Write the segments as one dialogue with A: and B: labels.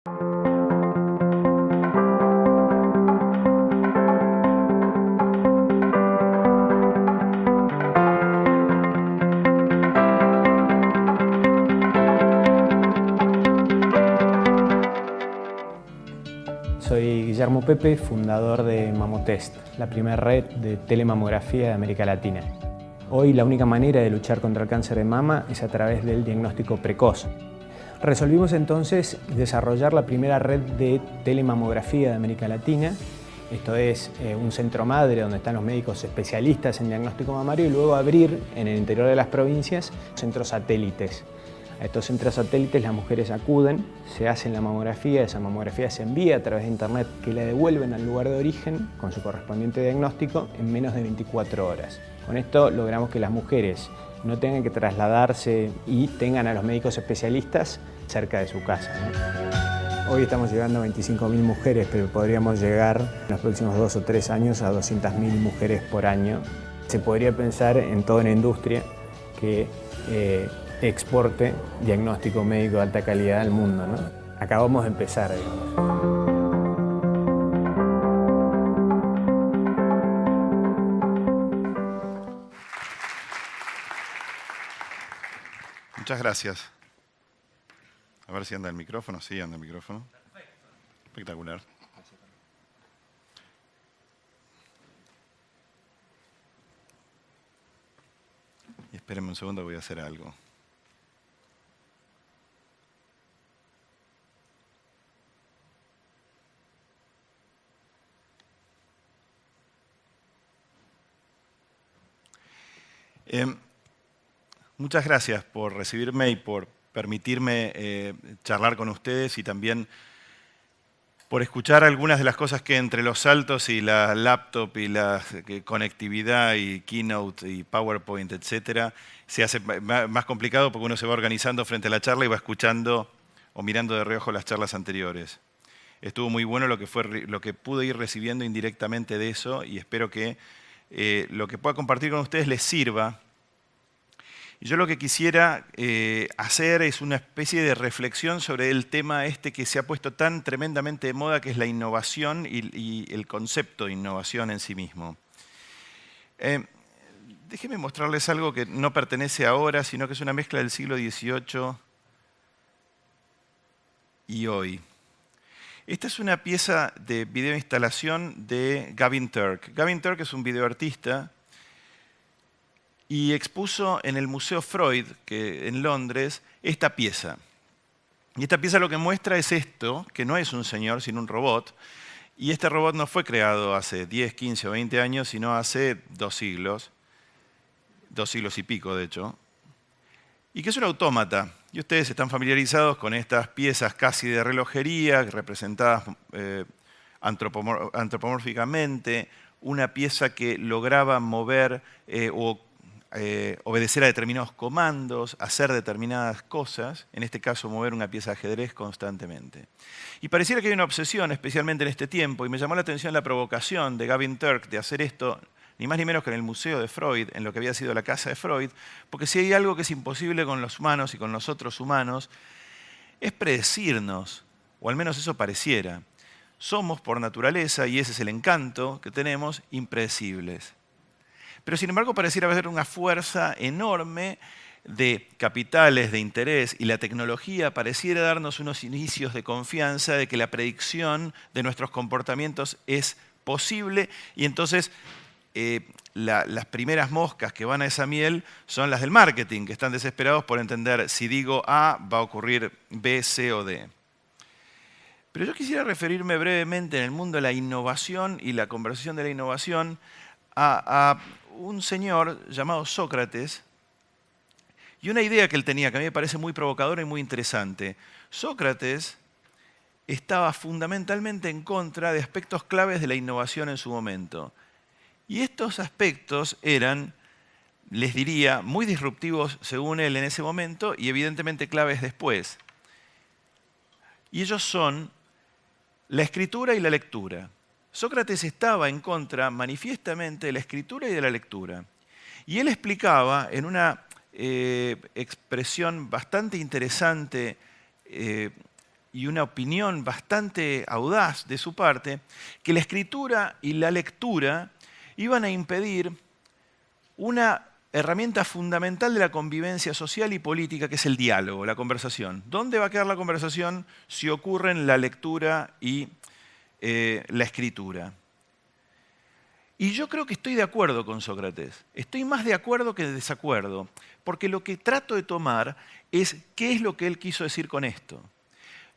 A: Soy Guillermo Pepe, fundador de Mamotest, la primera red de telemamografía de América Latina. Hoy la única manera de luchar contra el cáncer de mama es a través del diagnóstico precoz. Resolvimos entonces desarrollar la primera red de telemamografía de América Latina. Esto es un centro madre donde están los médicos especialistas en diagnóstico mamario y luego abrir en el interior de las provincias centros satélites. A estos centros satélites las mujeres acuden, se hacen la mamografía, esa mamografía se envía a través de internet que la devuelven al lugar de origen con su correspondiente diagnóstico en menos de 24 horas. Con esto logramos que las mujeres no tengan que trasladarse y tengan a los médicos especialistas cerca de su casa, ¿no? Hoy estamos llegando a 25.000 mujeres, pero podríamos llegar en los próximos 2 o 3 años a 200.000 mujeres por año. Se podría pensar en toda una industria que exporte diagnóstico médico de alta calidad al mundo, ¿no? Acabamos de empezar, digamos.
B: Muchas gracias. A ver si anda el micrófono. Sí, anda el micrófono. Espectacular. Y espérenme un segundo, voy a hacer algo. Muchas gracias por recibirme y por permitirme charlar con ustedes y también por escuchar algunas de las cosas que entre los saltos y la laptop y la conectividad y Keynote y PowerPoint, etcétera, se hace más complicado porque uno se va organizando frente a la charla y va escuchando o mirando de reojo las charlas anteriores. Estuvo muy bueno lo que pude ir recibiendo indirectamente de eso y espero que lo que pueda compartir con ustedes les sirva. Y yo lo que quisiera hacer es una especie de reflexión sobre el tema este que se ha puesto tan tremendamente de moda, que es la innovación y el concepto de innovación en sí mismo. Déjenme mostrarles algo que no pertenece ahora, sino que es una mezcla del siglo XVIII y hoy. Esta es una pieza de video instalación de Gavin Turk. Gavin Turk es un videoartista y expuso en el Museo Freud, en Londres, esta pieza. Y esta pieza lo que muestra es esto, que no es un señor, sino un robot. Y este robot no fue creado hace 10, 15 o 20 años, sino hace 2 siglos y pico, de hecho. Y que es un autómata. Y ustedes están familiarizados con estas piezas casi de relojería, representadas antropomórficamente, una pieza que lograba mover obedecer a determinados comandos, hacer determinadas cosas, en este caso mover una pieza de ajedrez constantemente. Y pareciera que hay una obsesión, especialmente en este tiempo, y me llamó la atención la provocación de Gavin Turk de hacer esto, ni más ni menos que en el Museo de Freud, en lo que había sido la casa de Freud, porque si hay algo que es imposible con los humanos y con los otros humanos, es predecirnos, o al menos eso pareciera. Somos por naturaleza, y ese es el encanto que tenemos, impredecibles. Pero sin embargo pareciera haber una fuerza enorme de capitales, de interés, y la tecnología pareciera darnos unos inicios de confianza de que la predicción de nuestros comportamientos es posible, y entonces las primeras moscas que van a esa miel son las del marketing, que están desesperados por entender si digo A va a ocurrir B, C o D. Pero yo quisiera referirme brevemente en el mundo de la innovación y la conversación de la innovación a un señor llamado Sócrates y una idea que él tenía que a mí me parece muy provocadora y muy interesante. Sócrates estaba fundamentalmente en contra de aspectos claves de la innovación en su momento. Y estos aspectos eran, les diría, muy disruptivos según él en ese momento y evidentemente claves después. Y ellos son la escritura y la lectura. Sócrates estaba en contra manifiestamente de la escritura y de la lectura. Y él explicaba en una expresión bastante interesante y una opinión bastante audaz de su parte, que la escritura y la lectura iban a impedir una herramienta fundamental de la convivencia social y política, que es el diálogo, la conversación. ¿Dónde va a quedar la conversación si ocurren la lectura y la escritura? Y yo creo que estoy de acuerdo con Sócrates. Estoy más de acuerdo que de desacuerdo, porque lo que trato de tomar es qué es lo que él quiso decir con esto.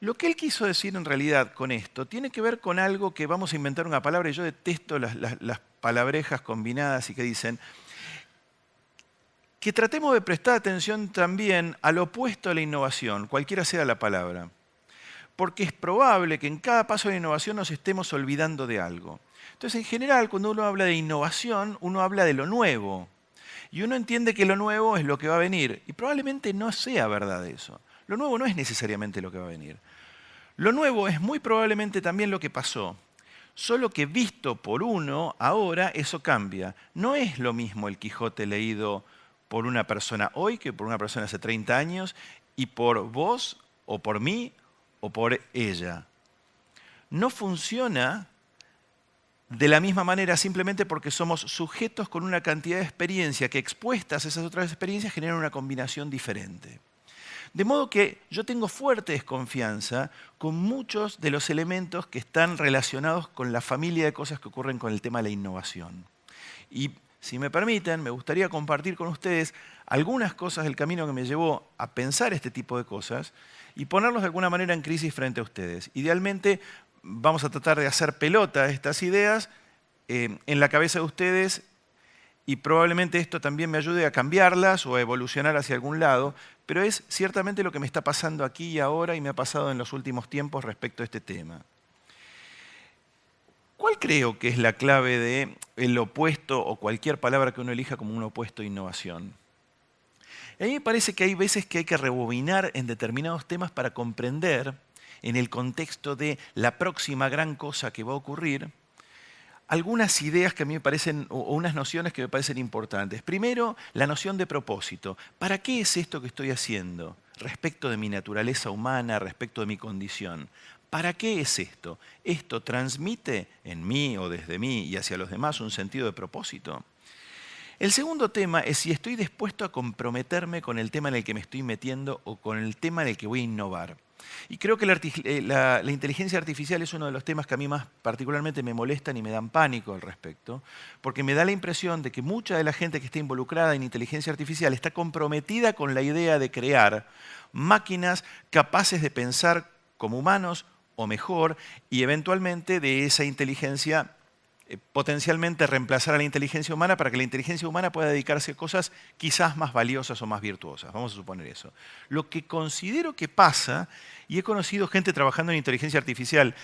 B: Lo que él quiso decir en realidad con esto tiene que ver con algo que vamos a inventar una palabra, y yo detesto las palabrejas combinadas y que dicen que tratemos de prestar atención también al opuesto de la innovación, cualquiera sea la palabra. Porque es probable que en cada paso de la innovación nos estemos olvidando de algo. Entonces, en general, cuando uno habla de innovación, uno habla de lo nuevo. Y uno entiende que lo nuevo es lo que va a venir. Y probablemente no sea verdad eso. Lo nuevo no es necesariamente lo que va a venir. Lo nuevo es muy probablemente también lo que pasó. Solo que visto por uno, ahora eso cambia. No es lo mismo el Quijote leído por una persona hoy que por una persona hace 30 años y por vos o por mí o por ella. No funciona de la misma manera simplemente porque somos sujetos con una cantidad de experiencia que expuestas a esas otras experiencias generan una combinación diferente. De modo que yo tengo fuerte desconfianza con muchos de los elementos que están relacionados con la familia de cosas que ocurren con el tema de la innovación. Y si me permiten, me gustaría compartir con ustedes algunas cosas del camino que me llevó a pensar este tipo de cosas y ponerlos de alguna manera en crisis frente a ustedes. Idealmente vamos a tratar de hacer pelota estas ideas en la cabeza de ustedes y probablemente esto también me ayude a cambiarlas o a evolucionar hacia algún lado, pero es ciertamente lo que me está pasando aquí y ahora y me ha pasado en los últimos tiempos respecto a este tema. ¿Cuál creo que es la clave del opuesto o cualquier palabra que uno elija como un opuesto a innovación? A mí me parece que hay veces que hay que rebobinar en determinados temas para comprender, en el contexto de la próxima gran cosa que va a ocurrir, algunas ideas que a mí me parecen, o unas nociones que me parecen importantes. Primero, la noción de propósito. ¿Para qué es esto que estoy haciendo? Respecto de mi naturaleza humana, respecto de mi condición. ¿Para qué es esto? ¿Esto transmite en mí o desde mí y hacia los demás un sentido de propósito? El segundo tema es si estoy dispuesto a comprometerme con el tema en el que me estoy metiendo o con el tema en el que voy a innovar. Y creo que la inteligencia artificial es uno de los temas que a mí más particularmente me molestan y me dan pánico al respecto, porque me da la impresión de que mucha de la gente que está involucrada en inteligencia artificial está comprometida con la idea de crear máquinas capaces de pensar como humanos o mejor, y eventualmente de esa inteligencia potencialmente reemplazar a la inteligencia humana para que la inteligencia humana pueda dedicarse a cosas quizás más valiosas o más virtuosas. Vamos a suponer eso. Lo que considero que pasa, y he conocido gente trabajando en inteligencia artificial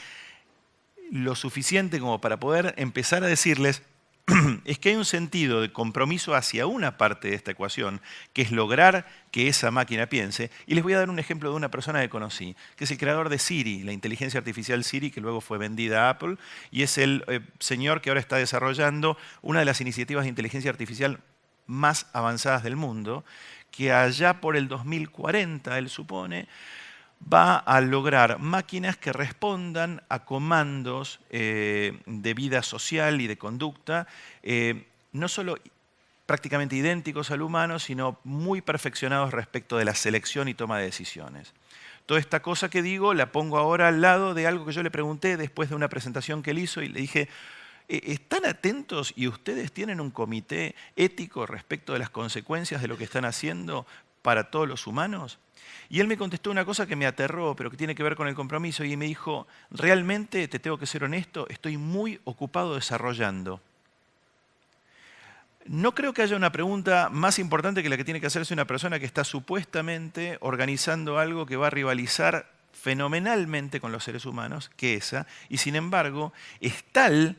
B: lo suficiente como para poder empezar a decirles, es que hay un sentido de compromiso hacia una parte de esta ecuación, que es lograr que esa máquina piense. Y les voy a dar un ejemplo de una persona que conocí, que es el creador de Siri, la inteligencia artificial Siri, que luego fue vendida a Apple, y es el señor que ahora está desarrollando una de las iniciativas de inteligencia artificial más avanzadas del mundo, que allá por el 2040, él supone, va a lograr máquinas que respondan a comandos de vida social y de conducta, no solo prácticamente idénticos al humano, sino muy perfeccionados respecto de la selección y toma de decisiones. Toda esta cosa que digo la pongo ahora al lado de algo que yo le pregunté después de una presentación que él hizo y le dije, ¿están atentos y ustedes tienen un comité ético respecto de las consecuencias de lo que están haciendo para todos los humanos? Y él me contestó una cosa que me aterró, pero que tiene que ver con el compromiso, y me dijo, realmente, te tengo que ser honesto, estoy muy ocupado desarrollando. No creo que haya una pregunta más importante que la que tiene que hacerse una persona que está supuestamente organizando algo que va a rivalizar fenomenalmente con los seres humanos, que esa, y sin embargo, es tal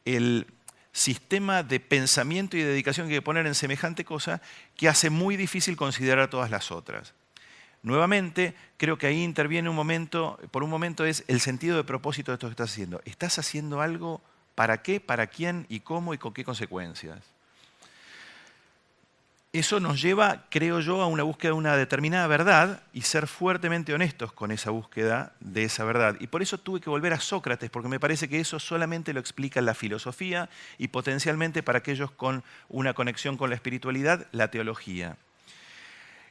B: el sistema de pensamiento y dedicación que hay que poner en semejante cosa que hace muy difícil considerar todas las otras. Nuevamente, creo que ahí interviene por un momento es el sentido de propósito de esto que estás haciendo. ¿Estás haciendo algo para qué, para quién y cómo y con qué consecuencias? Eso nos lleva, creo yo, a una búsqueda de una determinada verdad y ser fuertemente honestos con esa búsqueda de esa verdad. Y por eso tuve que volver a Sócrates, porque me parece que eso solamente lo explica la filosofía y potencialmente para aquellos con una conexión con la espiritualidad, la teología.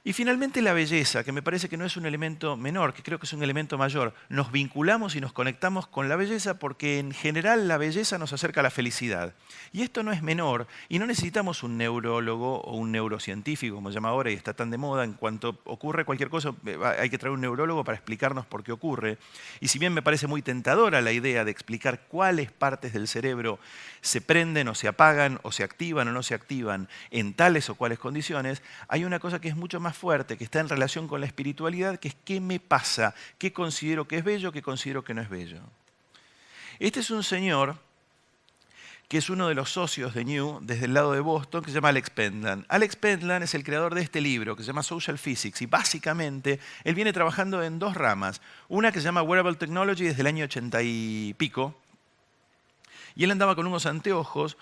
B: Y finalmente la belleza, que me parece que no es un elemento menor, que creo que es un elemento mayor. Nos vinculamos y nos conectamos con la belleza porque en general la belleza nos acerca a la felicidad. Y esto no es menor, y no necesitamos un neurólogo o un neurocientífico, como se llama ahora y está tan de moda. En cuanto ocurre cualquier cosa, hay que traer un neurólogo para explicarnos por qué ocurre. Y si bien me parece muy tentadora la idea de explicar cuáles partes del cerebro se prenden o se apagan o se activan o no se activan en tales o cuales condiciones, hay una cosa que es mucho más fuerte, que está en relación con la espiritualidad, que es qué me pasa, qué considero que es bello, qué considero que no es bello. Este es un señor que es uno de los socios de New desde el lado de Boston, que se llama Alex Pentland. Alex Pentland es el creador de este libro que se llama Social Physics y básicamente él viene trabajando en dos ramas. Una que se llama Wearable Technology desde el año 80 y pico, y él andaba con unos anteojos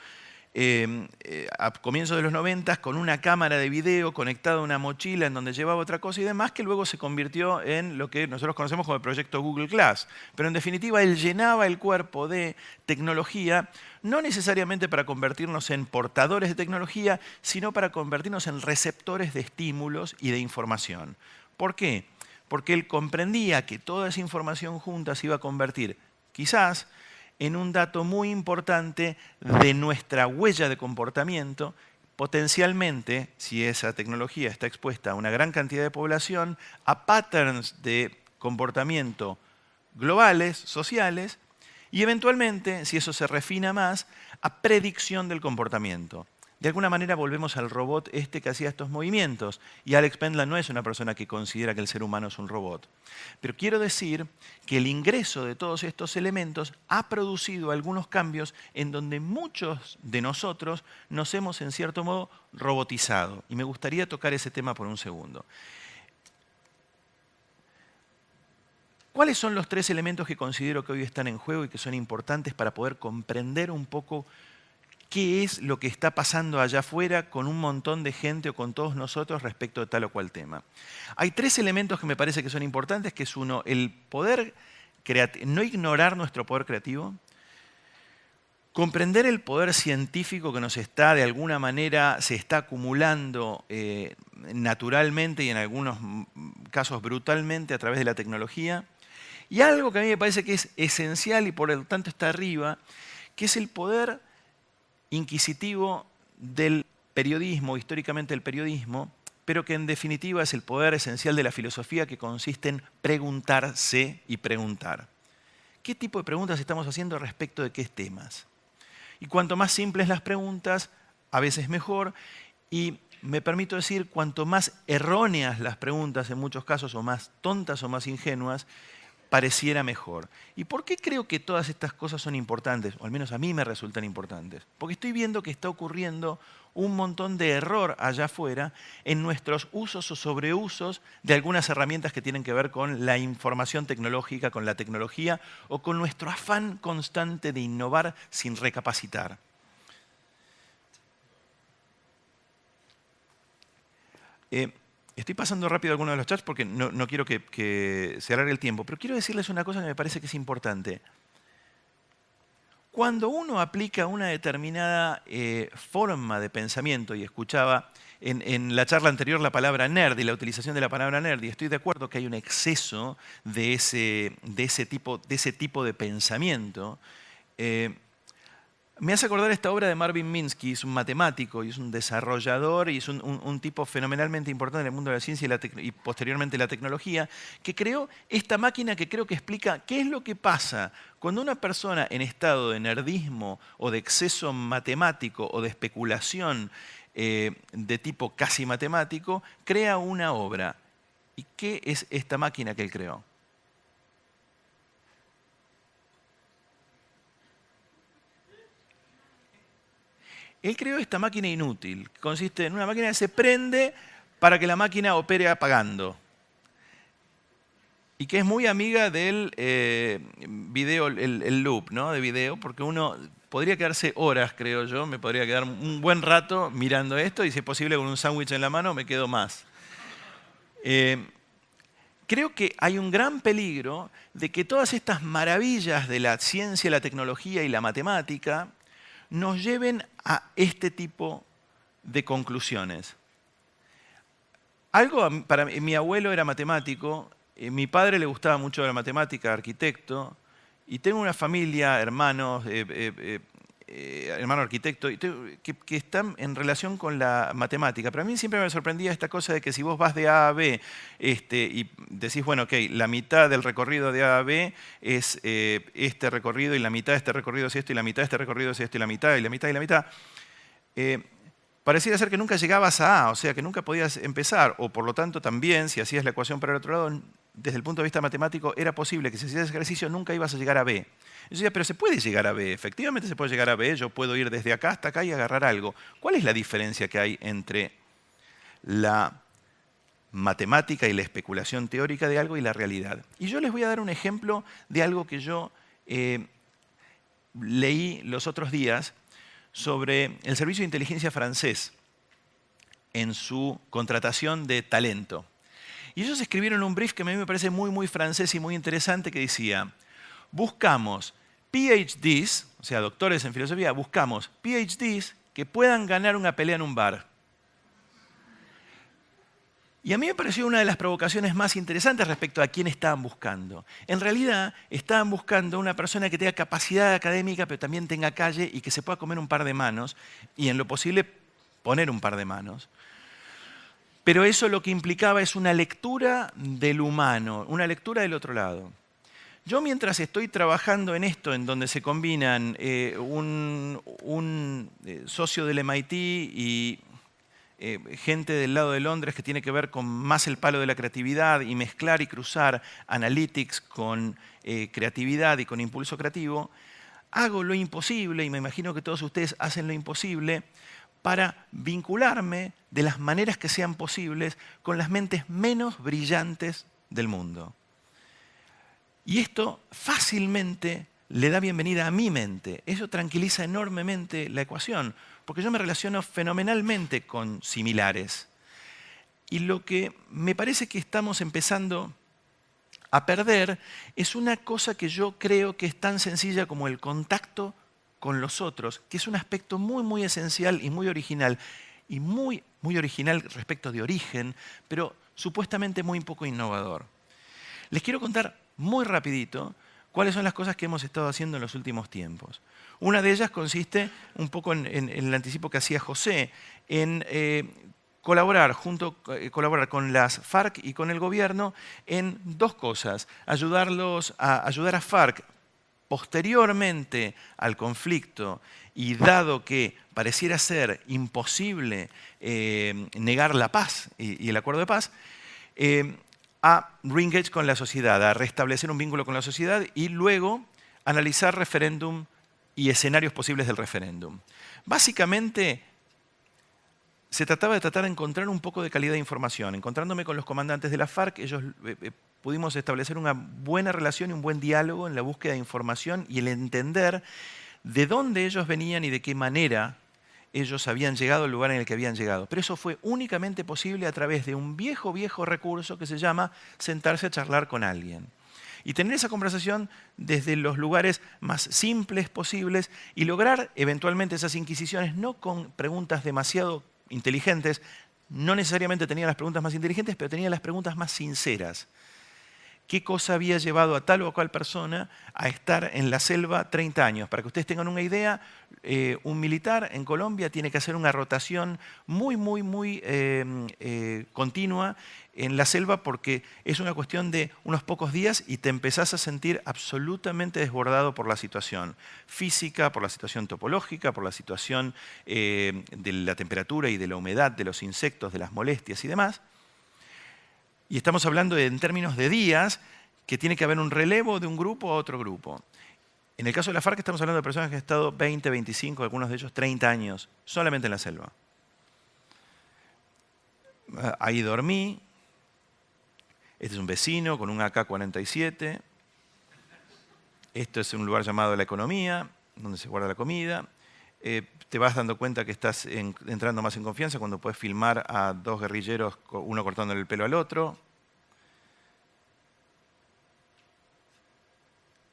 B: a comienzos de los 90 con una cámara de video conectada a una mochila en donde llevaba otra cosa y demás, que luego se convirtió en lo que nosotros conocemos como el proyecto Google Glass. Pero en definitiva él llenaba el cuerpo de tecnología, no necesariamente para convertirnos en portadores de tecnología, sino para convertirnos en receptores de estímulos y de información. ¿Por qué? Porque él comprendía que toda esa información junta se iba a convertir, quizás, en un dato muy importante de nuestra huella de comportamiento, potencialmente, si esa tecnología está expuesta a una gran cantidad de población, a patterns de comportamiento globales, sociales, y eventualmente, si eso se refina más, a predicción del comportamiento. De alguna manera volvemos al robot que hacía estos movimientos. Y Alex Pentland no es una persona que considera que el ser humano es un robot. Pero quiero decir que el ingreso de todos estos elementos ha producido algunos cambios en donde muchos de nosotros nos hemos, en cierto modo, robotizado. Y me gustaría tocar ese tema por un segundo. ¿Cuáles son los tres elementos que considero que hoy están en juego y que son importantes para poder comprender un poco qué es lo que está pasando allá afuera con un montón de gente o con todos nosotros respecto de tal o cual tema? Hay tres elementos que me parece que son importantes, que es uno, el poder no ignorar nuestro poder creativo, comprender el poder científico que nos está, de alguna manera, se está acumulando naturalmente y en algunos casos brutalmente a través de la tecnología, y algo que a mí me parece que es esencial y por lo tanto está arriba, que es el poder inquisitivo del periodismo, históricamente el periodismo, pero que en definitiva es el poder esencial de la filosofía que consiste en preguntarse y preguntar. ¿Qué tipo de preguntas estamos haciendo respecto de qué temas? Y cuanto más simples las preguntas, a veces mejor, y me permito decir, cuanto más erróneas las preguntas en muchos casos, o más tontas o más ingenuas, pareciera mejor. ¿Y por qué creo que todas estas cosas son importantes? O al menos a mí me resultan importantes. Porque estoy viendo que está ocurriendo un montón de error allá afuera en nuestros usos o sobreusos de algunas herramientas que tienen que ver con la información tecnológica, con la tecnología o con nuestro afán constante de innovar sin recapacitar. Estoy pasando rápido algunos de los chats porque no quiero que se alargue el tiempo, pero quiero decirles una cosa que me parece que es importante. Cuando uno aplica una determinada forma de pensamiento, y escuchaba en la charla anterior la palabra nerd y la utilización de la palabra nerd, y estoy de acuerdo que hay un exceso de ese tipo de pensamiento, me hace acordar esta obra de Marvin Minsky, es un matemático y es un desarrollador y es un tipo fenomenalmente importante en el mundo de la ciencia y posteriormente la tecnología, que creó esta máquina que creo que explica qué es lo que pasa cuando una persona en estado de nerdismo o de exceso matemático o de especulación de tipo casi matemático crea una obra. ¿Y qué es esta máquina que él creó? Él creó esta máquina inútil, que consiste en una máquina que se prende para que la máquina opere apagando. Y que es muy amiga del video, el loop, ¿no? De video, porque uno podría quedarse horas, creo yo, me podría quedar un buen rato mirando esto y si es posible con un sándwich en la mano me quedo más. Creo que hay un gran peligro de que todas estas maravillas de la ciencia, la tecnología y la matemática nos lleven a este tipo de conclusiones. Mi abuelo era matemático, mi padre le gustaba mucho la matemática, arquitecto, y tengo una familia, hermano arquitecto, que están en relación con la matemática. Pero a mí siempre me sorprendía esta cosa de que si vos vas de A a B y decís, bueno, ok, la mitad del recorrido de A a B es este recorrido, y la mitad de este recorrido es esto, y la mitad de este recorrido es esto, y la mitad, y la mitad, y la mitad. Pareciera ser que nunca llegabas a A, o sea, que nunca podías empezar, o por lo tanto también, si hacías la ecuación para el otro lado, desde el punto de vista matemático, era posible que si hacías ese ejercicio nunca ibas a llegar a B. Yo decía, pero se puede llegar a B, efectivamente se puede llegar a B, yo puedo ir desde acá hasta acá y agarrar algo. ¿Cuál es la diferencia que hay entre la matemática y la especulación teórica de algo y la realidad? Y yo les voy a dar un ejemplo de algo que yo leí los otros días sobre el servicio de inteligencia francés en su contratación de talento. Y ellos escribieron un brief que a mí me parece muy, muy francés y muy interesante, que decía: buscamos PhDs, o sea, doctores en filosofía, buscamos PhDs que puedan ganar una pelea en un bar. Y a mí me pareció una de las provocaciones más interesantes respecto a quién estaban buscando. En realidad, estaban buscando una persona que tenga capacidad académica, pero también tenga calle y que se pueda comer un par de manos, y en lo posible poner un par de manos. Pero eso lo que implicaba es una lectura del humano, una lectura del otro lado. Yo, mientras estoy trabajando en esto, en donde se combinan un socio del MIT y gente del lado de Londres que tiene que ver con más el palo de la creatividad, y mezclar y cruzar analytics con creatividad y con impulso creativo, hago lo imposible, y me imagino que todos ustedes hacen lo imposible, para vincularme de las maneras que sean posibles con las mentes menos brillantes del mundo. Y esto fácilmente le da bienvenida a mi mente. Eso tranquiliza enormemente la ecuación, porque yo me relaciono fenomenalmente con similares. Y lo que me parece que estamos empezando a perder es una cosa que yo creo que es tan sencilla como el contacto con los otros, que es un aspecto muy, muy esencial y muy original respecto de origen, pero supuestamente muy poco innovador. Les quiero contar muy rapidito cuáles son las cosas que hemos estado haciendo en los últimos tiempos. Una de ellas consiste, un poco en el anticipo que hacía José, en colaborar con las FARC y con el gobierno en dos cosas: ayudar a FARC posteriormente al conflicto, y dado que pareciera ser imposible negar la paz y el acuerdo de paz, a re-engage con la sociedad, a restablecer un vínculo con la sociedad, y luego analizar referéndum y escenarios posibles del referéndum. Básicamente, se trataba de encontrar un poco de calidad de información. Encontrándome con los comandantes de la FARC, ellos pudimos establecer una buena relación y un buen diálogo en la búsqueda de información y el entender de dónde ellos venían y de qué manera ellos habían llegado al lugar en el que habían llegado. Pero eso fue únicamente posible a través de un viejo recurso que se llama sentarse a charlar con alguien. Y tener esa conversación desde los lugares más simples posibles y lograr eventualmente esas inquisiciones, no con preguntas demasiado inteligentes. No necesariamente tenía las preguntas más inteligentes, pero tenía las preguntas más sinceras. ¿Qué cosa había llevado a tal o cual persona a estar en la selva 30 años? Para que ustedes tengan una idea, un militar en Colombia tiene que hacer una rotación muy continua en la selva, porque es una cuestión de unos pocos días y te empezás a sentir absolutamente desbordado por la situación física, por la situación topológica, por la situación de la temperatura y de la humedad, de los insectos, de las molestias y demás. Y estamos hablando en términos de días, que tiene que haber un relevo de un grupo a otro grupo. En el caso de la FARC estamos hablando de personas que han estado 20, 25, algunos de ellos 30 años, solamente en la selva. Ahí dormí. Este es un vecino con un AK-47. Esto es un lugar llamado La Economía. donde se guarda la comida. Te vas dando cuenta que estás entrando más en confianza cuando puedes filmar a dos guerrilleros, uno cortándole el pelo al otro.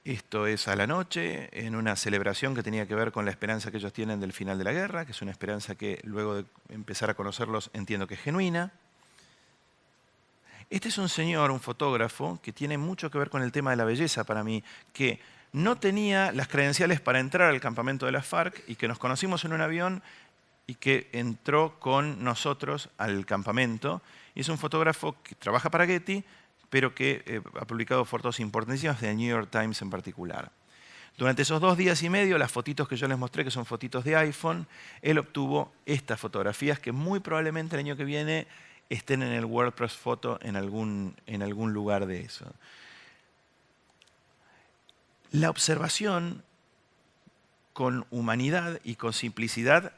B: Esto es a la noche, en una celebración que tenía que ver con la esperanza que ellos tienen del final de la guerra, que es una esperanza que luego de empezar a conocerlos entiendo que es genuina. Este es un señor, un fotógrafo, que tiene mucho que ver con el tema de la belleza para mí, que no tenía las credenciales para entrar al campamento de la FARC y que nos conocimos en un avión y que entró con nosotros al campamento. Y es un fotógrafo que trabaja para Getty, pero que ha publicado fotos importantísimas de New York Times en particular. Durante esos 2 días y medio, las fotitos que yo les mostré, que son fotitos de iPhone, él obtuvo estas fotografías que muy probablemente el año que viene estén en el World Press Photo en algún lugar de eso. La observación con humanidad y con simplicidad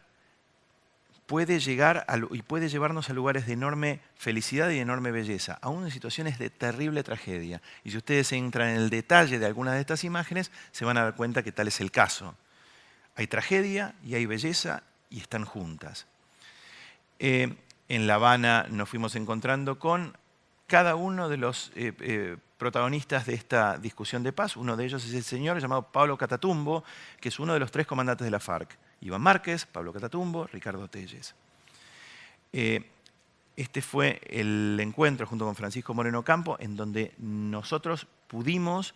B: puede llegar y puede llevarnos a lugares de enorme felicidad y de enorme belleza, aún en situaciones de terrible tragedia. Y si ustedes entran en el detalle de algunas de estas imágenes, se van a dar cuenta que tal es el caso. Hay tragedia y hay belleza y están juntas. En La Habana nos fuimos encontrando con cada uno de los protagonistas de esta discusión de paz. Uno de ellos es el señor llamado Pablo Catatumbo, que es uno de los 3 comandantes de la FARC. Iván Márquez, Pablo Catatumbo, Ricardo Telles. Este fue el encuentro junto con Francisco Moreno Campo en donde nosotros pudimos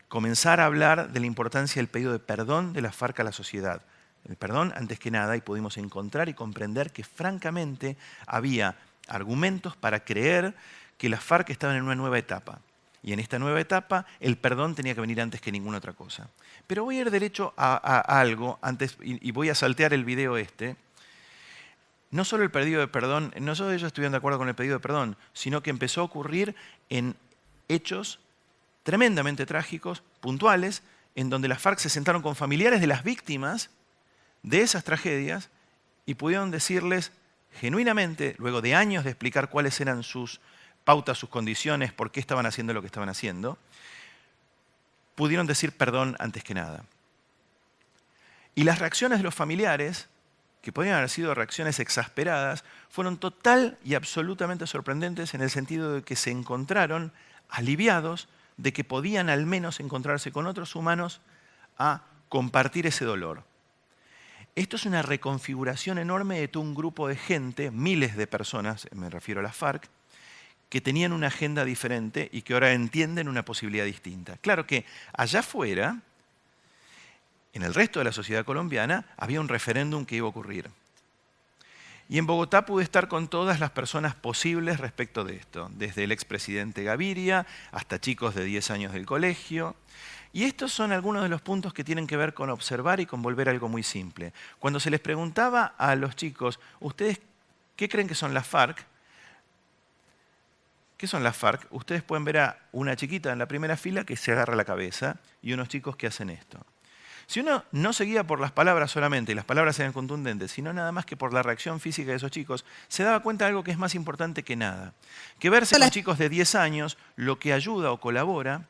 B: comenzar a hablar de la importancia del pedido de perdón de la FARC a la sociedad. El perdón antes que nada, y pudimos encontrar y comprender que francamente había argumentos para creer que las FARC estaban en una nueva etapa. Y en esta nueva etapa el perdón tenía que venir antes que ninguna otra cosa. Pero voy a ir derecho a algo antes, y voy a saltear el video este. No solo el pedido de perdón, no solo ellos estuvieron de acuerdo con el pedido de perdón, sino que empezó a ocurrir en hechos tremendamente trágicos, puntuales, en donde las FARC se sentaron con familiares de las víctimas de esas tragedias y pudieron decirles genuinamente, luego de años de explicar cuáles eran sus pautas, sus condiciones, por qué estaban haciendo lo que estaban haciendo, pudieron decir perdón antes que nada. Y las reacciones de los familiares, que podían haber sido reacciones exasperadas, fueron total y absolutamente sorprendentes en el sentido de que se encontraron aliviados de que podían al menos encontrarse con otros humanos a compartir ese dolor. Esto es una reconfiguración enorme de todo un grupo de gente, miles de personas, me refiero a las FARC, que tenían una agenda diferente y que ahora entienden una posibilidad distinta. Claro que allá afuera, en el resto de la sociedad colombiana, había un referéndum que iba a ocurrir. Y en Bogotá pude estar con todas las personas posibles respecto de esto, desde el expresidente Gaviria hasta chicos de 10 años del colegio. Y estos son algunos de los puntos que tienen que ver con observar y con volver a algo muy simple. Cuando se les preguntaba a los chicos, ¿ustedes qué creen que son las FARC? ¿Qué son las FARC? Ustedes pueden ver a una chiquita en la primera fila que se agarra la cabeza y unos chicos que hacen esto. Si uno no seguía por las palabras solamente, y las palabras eran contundentes, sino nada más que por la reacción física de esos chicos, se daba cuenta de algo que es más importante que nada. Que verse con chicos de 10 años lo que ayuda o colabora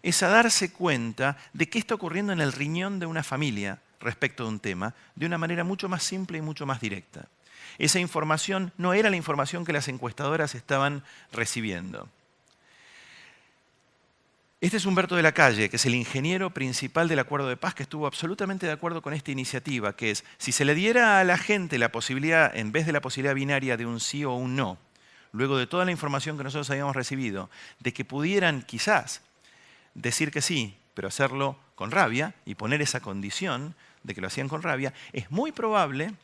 B: es a darse cuenta de qué está ocurriendo en el riñón de una familia respecto de un tema, de una manera mucho más simple y mucho más directa. Esa información no era la información que las encuestadoras estaban recibiendo. Este es Humberto de la Calle, que es el ingeniero principal del Acuerdo de Paz, que estuvo absolutamente de acuerdo con esta iniciativa, que es, si se le diera a la gente la posibilidad, en vez de la posibilidad binaria de un sí o un no, luego de toda la información que nosotros habíamos recibido, de que pudieran quizás decir que sí, pero hacerlo con rabia y poner esa condición de que lo hacían con rabia, es muy probable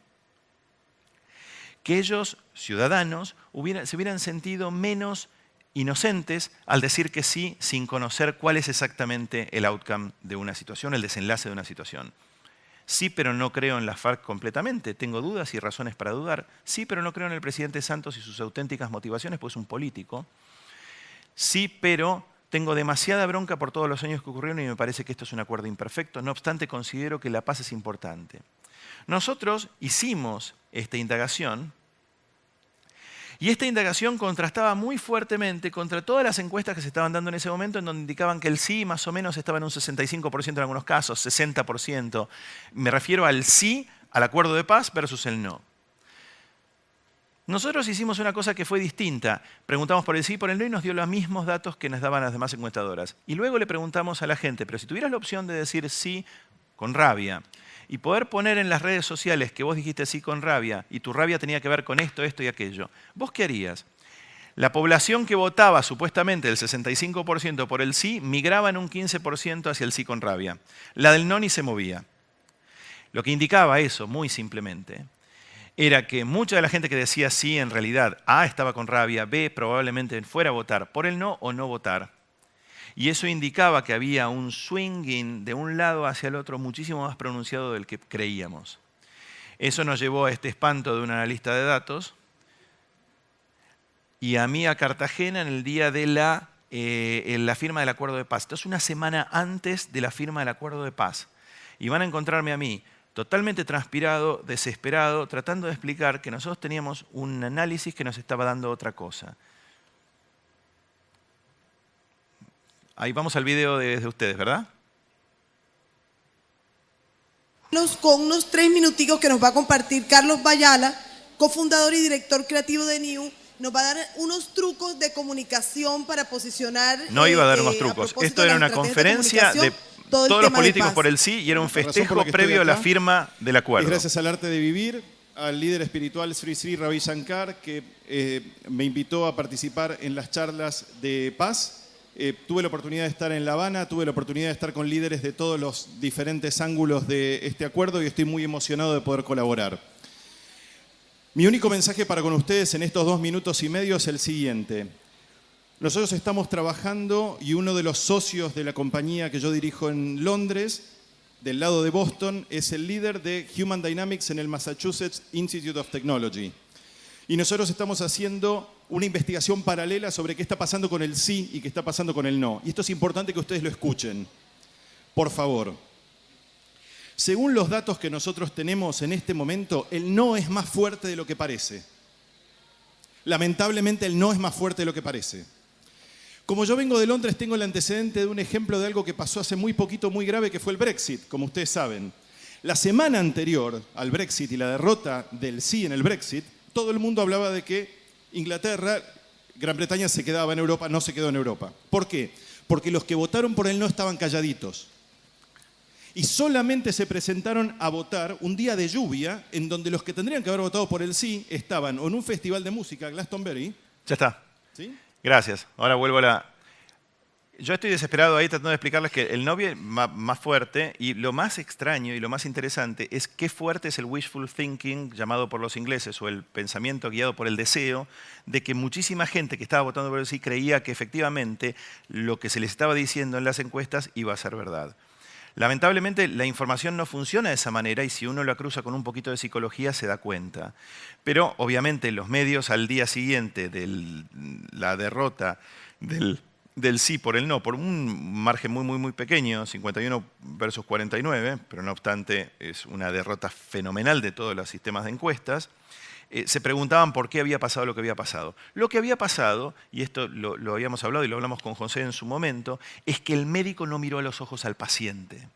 B: que ellos, ciudadanos, se hubieran sentido menos inocentes al decir que sí sin conocer cuál es exactamente el outcome de una situación, el desenlace de una situación. Sí, pero no creo en la FARC completamente. Tengo dudas y razones para dudar. Sí, pero no creo en el presidente Santos y sus auténticas motivaciones, pues es un político. Sí, pero tengo demasiada bronca por todos los años que ocurrieron y me parece que esto es un acuerdo imperfecto. No obstante, considero que la paz es importante. Nosotros hicimos esta indagación Y esta indagación contrastaba muy fuertemente contra todas las encuestas que se estaban dando en ese momento, en donde indicaban que el sí más o menos estaba en un 65% en algunos casos, 60%. Me refiero al sí al acuerdo de paz versus el no. Nosotros hicimos una cosa que fue distinta. Preguntamos por el sí y por el no y nos dio los mismos datos que nos daban las demás encuestadoras. Y luego le preguntamos a la gente, pero si tuvieras la opción de decir sí con rabia y poder poner en las redes sociales que vos dijiste sí con rabia y tu rabia tenía que ver con esto, esto y aquello, ¿vos qué harías? La población que votaba supuestamente el 65% por el sí migraba en un 15% hacia el sí con rabia. La del no ni se movía. Lo que indicaba eso, muy simplemente, era que mucha de la gente que decía sí, en realidad, A, estaba con rabia, B, probablemente fuera a votar por el no o no votar. Y eso indicaba que había un swinging de un lado hacia el otro muchísimo más pronunciado del que creíamos. Eso nos llevó a este espanto de un analista de datos y a mí a Cartagena en el día de la firma del acuerdo de paz. Entonces, una semana antes de la firma del acuerdo de paz. Y van a encontrarme a mí totalmente transpirado, desesperado, tratando de explicar que nosotros teníamos un análisis que nos estaba dando otra cosa. Ahí vamos al video de ustedes, ¿verdad?
C: Con unos 3 minuticos que nos va a compartir Carlos Bayala, cofundador y director creativo de NIU, nos va a dar unos trucos de comunicación para posicionar...
B: No iba a dar unos trucos. Esto era una conferencia de todos los políticos por el sí y era un festejo previo a la firma del acuerdo.
D: Es gracias al arte de vivir, al líder espiritual Sri Sri Ravi Shankar, que me invitó a participar en las charlas de paz. Tuve la oportunidad de estar en La Habana, tuve la oportunidad de estar con líderes de todos los diferentes ángulos de este acuerdo y estoy muy emocionado de poder colaborar. Mi único mensaje para con ustedes en estos 2 minutos y medio es el siguiente. Nosotros estamos trabajando y uno de los socios de la compañía que yo dirijo en Londres, del lado de Boston, es el líder de Human Dynamics en el Massachusetts Institute of Technology. Y nosotros estamos haciendo una investigación paralela sobre qué está pasando con el sí y qué está pasando con el no. Y esto es importante que ustedes lo escuchen. Por favor. Según los datos que nosotros tenemos en este momento, el no es más fuerte de lo que parece. Lamentablemente, el no es más fuerte de lo que parece. Como yo vengo de Londres, tengo el antecedente de un ejemplo de algo que pasó hace muy poquito, muy grave, que fue el Brexit, como ustedes saben. La semana anterior al Brexit y la derrota del sí en el Brexit, todo el mundo hablaba de que Inglaterra, Gran Bretaña se quedaba en Europa, no se quedó en Europa. ¿Por qué? Porque los que votaron por el no estaban calladitos. Y solamente se presentaron a votar un día de lluvia en donde los que tendrían que haber votado por el sí estaban o en un festival de música, Glastonbury.
B: Ya está.
D: ¿Sí?
B: Gracias. Ahora vuelvo a la... Yo estoy desesperado ahí tratando de explicarles que el no viene más fuerte y lo más extraño y lo más interesante es qué fuerte es el wishful thinking, llamado por los ingleses, o el pensamiento guiado por el deseo, de que muchísima gente que estaba votando por el sí creía que efectivamente lo que se les estaba diciendo en las encuestas iba a ser verdad. Lamentablemente la información no funciona de esa manera y si uno la cruza con un poquito de psicología se da cuenta. Pero obviamente los medios al día siguiente de la derrota del sí por el no, por un margen muy pequeño, 51 versus 49, pero no obstante es una derrota fenomenal de todos los sistemas de encuestas, se preguntaban por qué había pasado lo que había pasado. Lo que había pasado, y esto lo habíamos hablado y lo hablamos con José en su momento, es que el médico no miró a los ojos al paciente.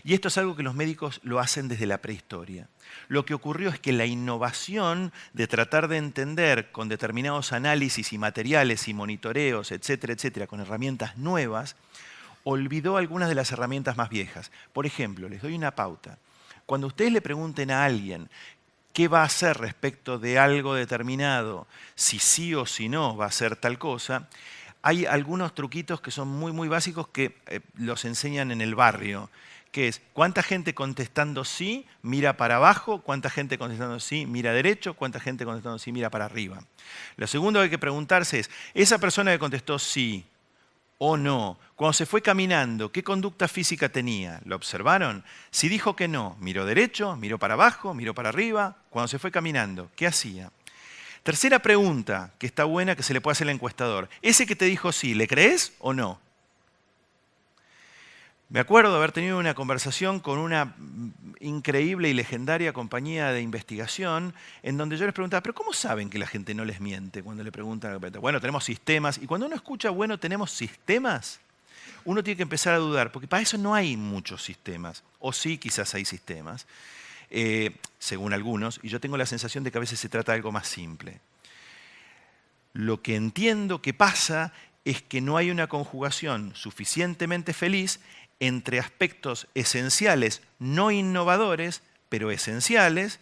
B: Y esto es algo que los médicos lo hacen desde la prehistoria. Lo que ocurrió es que la innovación de tratar de entender con determinados análisis y materiales y monitoreos, etcétera, con herramientas nuevas, olvidó algunas de las herramientas más viejas. Por ejemplo, les doy una pauta. Cuando ustedes le pregunten a alguien qué va a hacer respecto de algo determinado, si sí o si no va a hacer tal cosa, hay algunos truquitos que son muy básicos que los enseñan en el barrio, que es cuánta gente contestando sí mira para abajo, cuánta gente contestando sí mira derecho, cuánta gente contestando sí mira para arriba. Lo segundo que hay que preguntarse es, esa persona que contestó sí o no, cuando se fue caminando, ¿qué conducta física tenía? ¿Lo observaron? Si dijo que no, miró derecho, miró para abajo, miró para arriba. Cuando se fue caminando, ¿qué hacía? Tercera pregunta, que está buena, que se le puede hacer al encuestador. ¿Ese que te dijo sí, le crees o no? Me acuerdo de haber tenido una conversación con una increíble y legendaria compañía de investigación en donde yo les preguntaba, ¿pero cómo saben que la gente no les miente cuando le preguntan? Bueno, tenemos sistemas. Y cuando uno escucha, bueno, tenemos sistemas, uno tiene que empezar a dudar, porque para eso no hay muchos sistemas. O sí, quizás hay sistemas, según algunos, y yo tengo la sensación de que a veces se trata de algo más simple. Lo que entiendo que pasa es que no hay una conjugación suficientemente feliz entre aspectos esenciales, no innovadores, pero esenciales,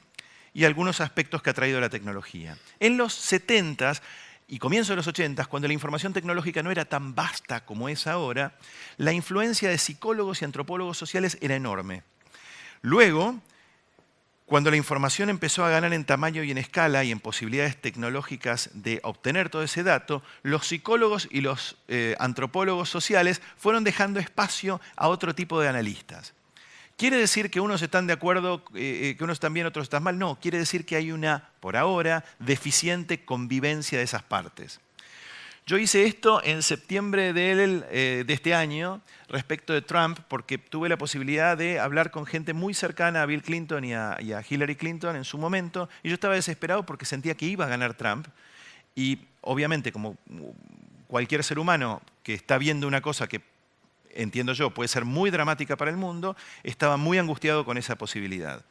B: y algunos aspectos que ha traído la tecnología. En los 70s y comienzo de los 80s, cuando la información tecnológica no era tan vasta como es ahora, la influencia de psicólogos y antropólogos sociales era enorme. Luego, cuando la información empezó a ganar en tamaño y en escala y en posibilidades tecnológicas de obtener todo ese dato, los psicólogos y los antropólogos sociales fueron dejando espacio a otro tipo de analistas. ¿Quiere decir que unos están de acuerdo, que unos están bien, otros están mal? No, quiere decir que hay una, por ahora, deficiente convivencia de esas partes. Yo hice esto en septiembre de este año respecto de Trump porque tuve la posibilidad de hablar con gente muy cercana a Bill Clinton y a Hillary Clinton en su momento y yo estaba desesperado porque sentía que iba a ganar Trump y obviamente como cualquier ser humano que está viendo una cosa que entiendo yo puede ser muy dramática para el mundo, estaba muy angustiado con esa posibilidad.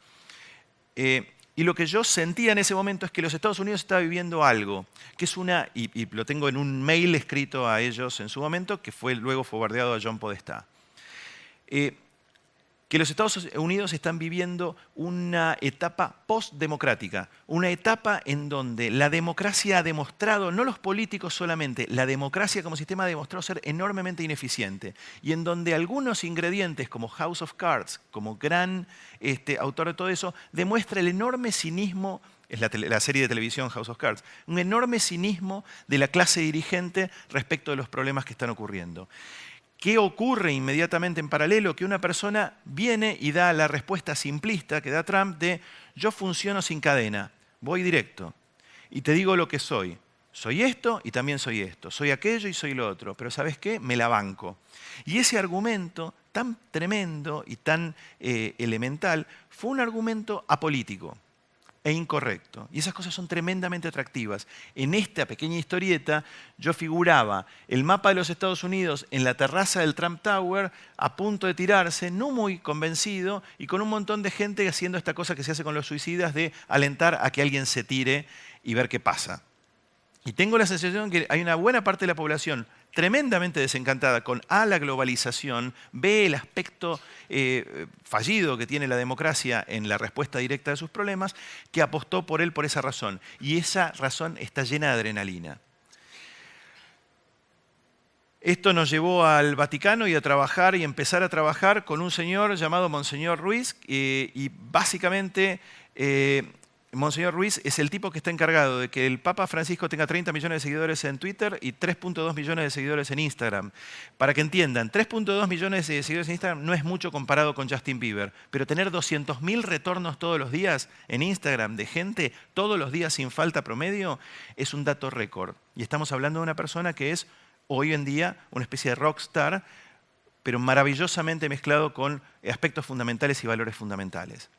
B: Y lo que yo sentía en ese momento es que los Estados Unidos está viviendo algo, que es una, y lo tengo en un mail escrito a ellos en su momento, que luego fue bombardeado a John Podestá. Que los Estados Unidos están viviendo una etapa postdemocrática, una etapa en donde la democracia ha demostrado, no los políticos solamente, la democracia como sistema ha demostrado ser enormemente ineficiente y en donde algunos ingredientes como House of Cards, como gran autor de todo eso, demuestra el enorme cinismo, es la serie de televisión House of Cards, un enorme cinismo de la clase dirigente respecto de los problemas que están ocurriendo. ¿Qué ocurre inmediatamente en paralelo? Que una persona viene y da la respuesta simplista que da Trump de yo funciono sin cadena, voy directo y te digo lo que soy. Soy esto y también soy esto, soy aquello y soy lo otro, pero ¿sabes qué? Me la banco. Y ese argumento tan tremendo y tan elemental fue un argumento apolítico e incorrecto. Y esas cosas son tremendamente atractivas. En esta pequeña historieta yo figuraba el mapa de los Estados Unidos en la terraza del Trump Tower a punto de tirarse, no muy convencido, y con un montón de gente haciendo esta cosa que se hace con los suicidas de alentar a que alguien se tire y ver qué pasa. Y tengo la sensación que hay una buena parte de la población tremendamente desencantada con la globalización, ve el aspecto fallido que tiene la democracia en la respuesta directa de sus problemas, que apostó por él por esa razón. Y esa razón está llena de adrenalina. Esto nos llevó al Vaticano y a trabajar y empezar a trabajar con un señor llamado Monseñor Ruiz y básicamente Monseñor Ruiz es el tipo que está encargado de que el Papa Francisco tenga 30 millones de seguidores en Twitter y 3.2 millones de seguidores en Instagram. Para que entiendan, 3.2 millones de seguidores en Instagram no es mucho comparado con Justin Bieber, pero tener 200.000 retornos todos los días en Instagram de gente, todos los días sin falta promedio, es un dato récord. Y estamos hablando de una persona que es hoy en día una especie de rockstar, pero maravillosamente mezclado con aspectos fundamentales y valores fundamentales.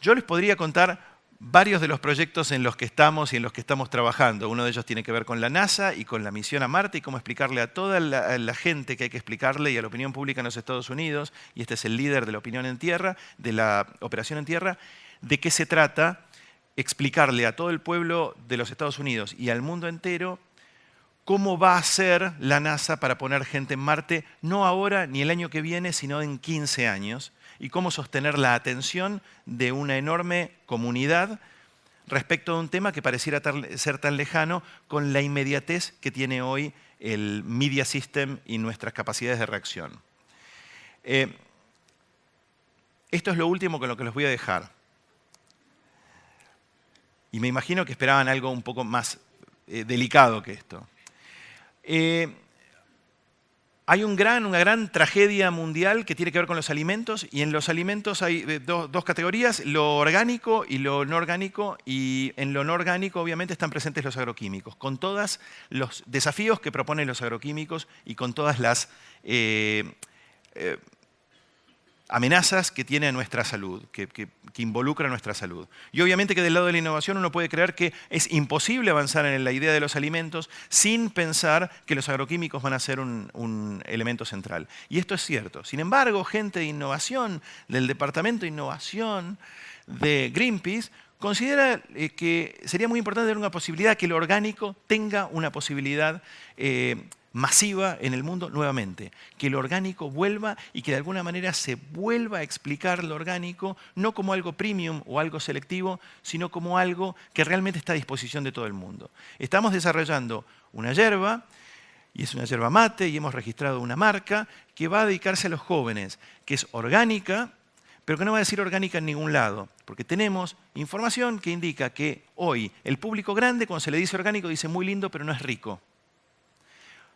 B: Yo les podría contar varios de los proyectos en los que estamos y en los que estamos trabajando. Uno de ellos tiene que ver con la NASA y con la misión a Marte y cómo explicarle a toda la gente que hay que explicarle y a la opinión pública en los Estados Unidos, y este es el líder de la opinión en tierra, de la operación en tierra, de qué se trata, explicarle a todo el pueblo de los Estados Unidos y al mundo entero cómo va a ser la NASA para poner gente en Marte, no ahora ni el año que viene, sino en 15 años, y cómo sostener la atención de una enorme comunidad respecto a un tema que pareciera ser tan lejano con la inmediatez que tiene hoy el media system y nuestras capacidades de reacción. Esto es lo último con lo que los voy a dejar. Y me imagino que esperaban algo un poco más delicado que esto. Hay una gran tragedia mundial que tiene que ver con los alimentos, y en los alimentos hay dos categorías, lo orgánico y lo no orgánico, y en lo no orgánico obviamente están presentes los agroquímicos, con todos los desafíos que proponen los agroquímicos y con todas las amenazas que tiene a nuestra salud, que involucra nuestra salud. Y obviamente que del lado de la innovación uno puede creer que es imposible avanzar en la idea de los alimentos sin pensar que los agroquímicos van a ser un elemento central. Y esto es cierto. Sin embargo, gente de innovación, del Departamento de Innovación de Greenpeace, considera que sería muy importante tener una posibilidad que el orgánico tenga una posibilidad masiva en el mundo nuevamente, que el orgánico vuelva y que de alguna manera se vuelva a explicar lo orgánico no como algo premium o algo selectivo, sino como algo que realmente está a disposición de todo el mundo. Estamos desarrollando una yerba, y es una yerba mate, y hemos registrado una marca que va a dedicarse a los jóvenes, que es orgánica, pero que no va a decir orgánica en ningún lado, porque tenemos información que indica que hoy el público grande, cuando se le dice orgánico, dice muy lindo, pero no es rico.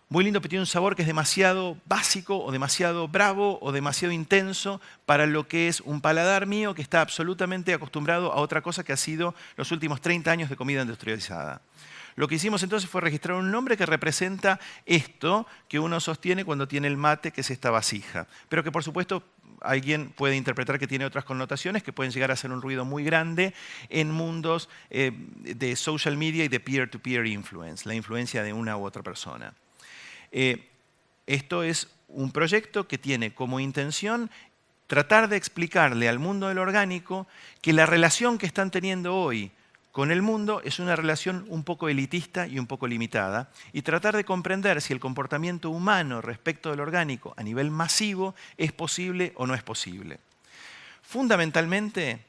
B: Muy lindo, pero tiene un sabor que es demasiado básico, o demasiado bravo, o demasiado intenso para lo que es un paladar mío que está absolutamente acostumbrado a otra cosa que ha sido los últimos 30 años de comida industrializada. Lo que hicimos entonces fue registrar un nombre que representa esto que uno sostiene cuando tiene el mate, que es esta vasija, pero que por supuesto alguien puede interpretar que tiene otras connotaciones que pueden llegar a hacer un ruido muy grande en mundos de social media y de peer-to-peer influence, la influencia de una u otra persona. Esto es un proyecto que tiene como intención tratar de explicarle al mundo del orgánico que la relación que están teniendo hoy con el mundo es una relación un poco elitista y un poco limitada, y tratar de comprender si el comportamiento humano respecto del orgánico a nivel masivo es posible o no es posible. Fundamentalmente,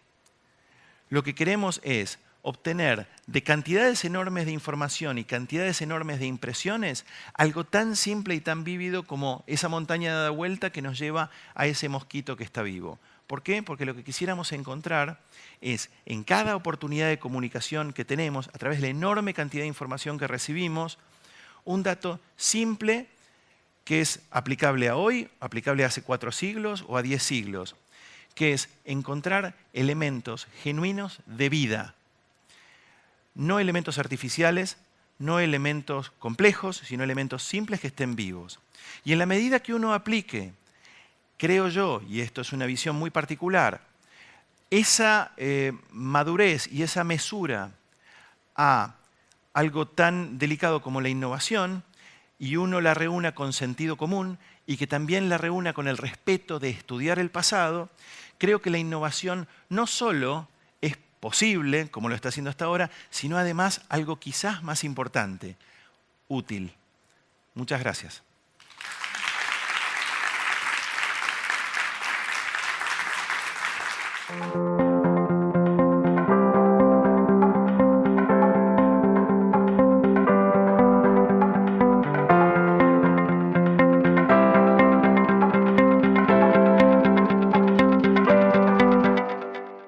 B: lo que queremos es obtener de cantidades enormes de información y cantidades enormes de impresiones algo tan simple y tan vívido como esa montaña dada vuelta que nos lleva a ese mosquito que está vivo. ¿Por qué? Porque lo que quisiéramos encontrar es, en cada oportunidad de comunicación que tenemos, a través de la enorme cantidad de información que recibimos, un dato simple que es aplicable a hoy, aplicable a hace 4 siglos o a 10 siglos, que es encontrar elementos genuinos de vida. No elementos artificiales, no elementos complejos, sino elementos simples que estén vivos. Y en la medida que uno aplique, creo yo, y esto es una visión muy particular, esa madurez y esa mesura a algo tan delicado como la innovación, y uno la reúna con sentido común y que también la reúna con el respeto de estudiar el pasado, creo que la innovación no solo es posible, como lo está haciendo hasta ahora, sino además algo quizás más importante, útil. Muchas gracias.